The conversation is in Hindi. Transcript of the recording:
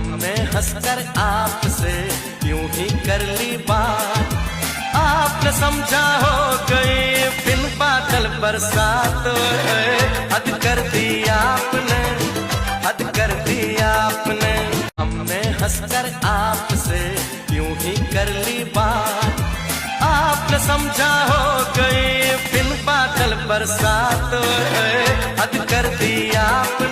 हमने हंसकर आपसे यूं ही कर ली बात। आपने समझा हो गई बिन बादल बरसात। हद कर दी आपने, हद कर दी आपने। हमने हंसकर आपसे यूं ही कर ली बात। आपने समझा हो गई बिन बादल बरसात। हद कर दी आपने।